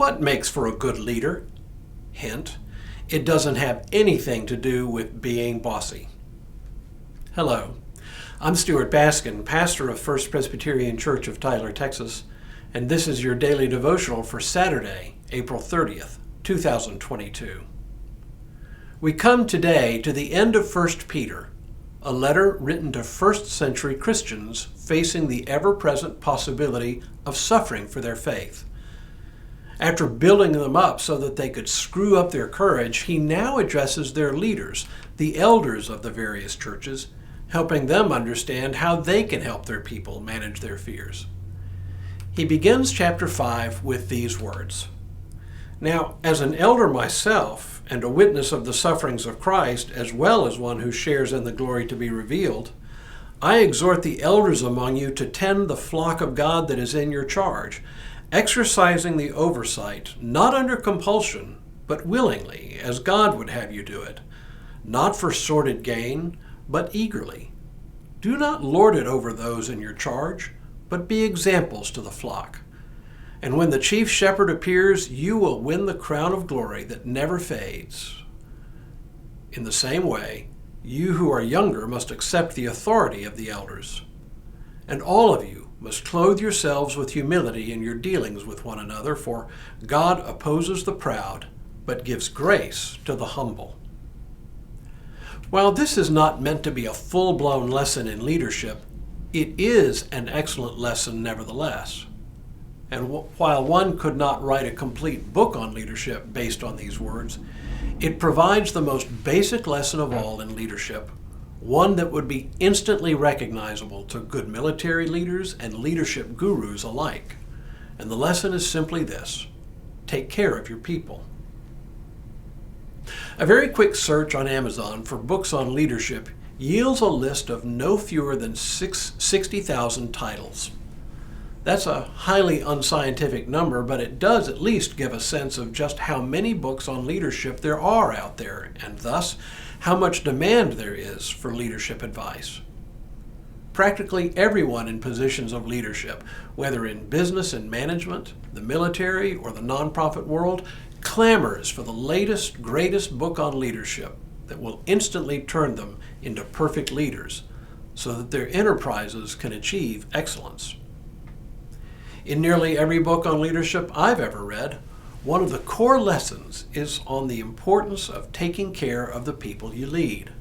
What makes for a good leader? Hint, it doesn't have anything to do with being bossy. Hello, I'm Stuart Baskin, pastor of First Presbyterian Church of Tyler, Texas, and this is your daily devotional for Saturday, April 30th, 2022. We come today to the end of 1 Peter, a letter written to first-century Christians facing the ever-present possibility of suffering for their faith. After building them up so that they could screw up their courage, he now addresses their leaders, the elders of the various churches, helping them understand how they can help their people manage their fears. He begins chapter 5 with these words. Now, as an elder myself, and a witness of the sufferings of Christ, as well as one who shares in the glory to be revealed, I exhort the elders among you to tend the flock of God that is in your charge, exercising the oversight, not under compulsion, but willingly, as God would have you do it, not for sordid gain, but eagerly. Do not lord it over those in your charge, but be examples to the flock. And when the chief shepherd appears, you will win the crown of glory that never fades. In the same way, you who are younger must accept the authority of the elders. And all of you must clothe yourselves with humility in your dealings with one another, for God opposes the proud, but gives grace to the humble. While this is not meant to be a full-blown lesson in leadership, it is an excellent lesson nevertheless. And while one could not write a complete book on leadership based on these words, it provides the most basic lesson of all in leadership, one that would be instantly recognizable to good military leaders and leadership gurus alike. And the lesson is simply this: take care of your people. A very quick search on Amazon for books on leadership yields a list of no fewer than 60,000 titles. That's a highly unscientific number, but it does at least give a sense of just how many books on leadership there are out there, and thus how much demand there is for leadership advice. Practically everyone in positions of leadership, whether in business and management, the military, or the nonprofit world, clamors for the latest, greatest book on leadership that will instantly turn them into perfect leaders so that their enterprises can achieve excellence. In nearly every book on leadership I've ever read, one of the core lessons is on the importance of taking care of the people you lead.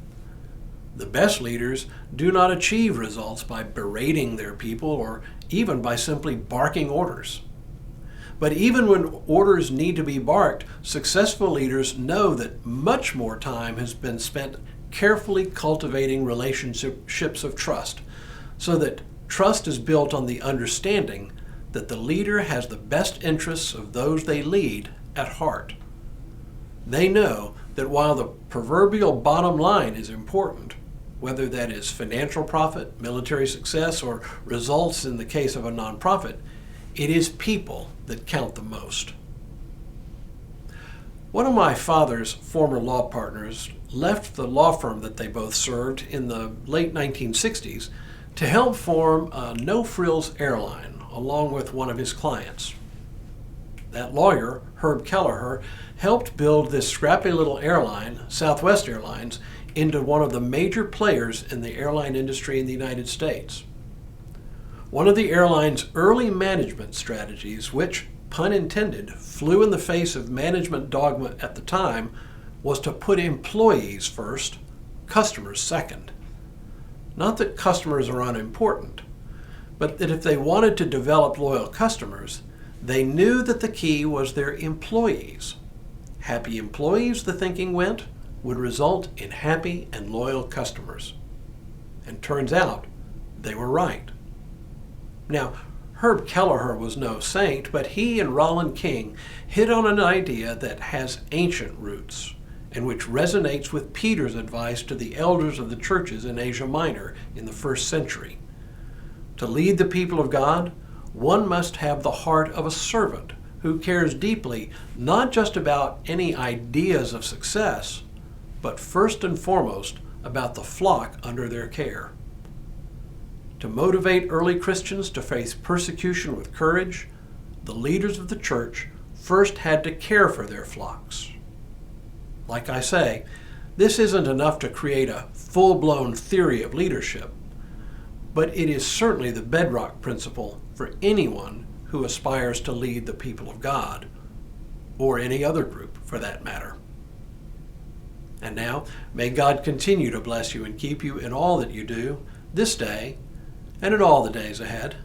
The best leaders do not achieve results by berating their people or even by simply barking orders. But even when orders need to be barked, successful leaders know that much more time has been spent carefully cultivating relationships of trust, so that trust is built on the understanding that the leader has the best interests of those they lead at heart. They know that while the proverbial bottom line is important, whether that is financial profit, military success, or results in the case of a nonprofit, it is people that count the most. One of my father's former law partners left the law firm that they both served in the late 1960s to help form a no-frills airline along with one of his clients. That lawyer, Herb Kelleher, helped build this scrappy little airline, Southwest Airlines, into one of the major players in the airline industry in the United States. One of the airline's early management strategies, which, pun intended, flew in the face of management dogma at the time, was to put employees first, customers second. Not that customers are unimportant, but that if they wanted to develop loyal customers, they knew that the key was their employees. Happy employees, the thinking went, would result in happy and loyal customers. And turns out, they were right. Now, Herb Kelleher was no saint, but he and Roland King hit on an idea that has ancient roots, and which resonates with Peter's advice to the elders of the churches in Asia Minor in the first century. To lead the people of God, one must have the heart of a servant who cares deeply not just about any ideas of success, but first and foremost about the flock under their care. To motivate early Christians to face persecution with courage, the leaders of the church first had to care for their flocks. Like I say, this isn't enough to create a full-blown theory of leadership, but it is certainly the bedrock principle for anyone who aspires to lead the people of God, or any other group for that matter. And now, may God continue to bless you and keep you in all that you do this day and in all the days ahead.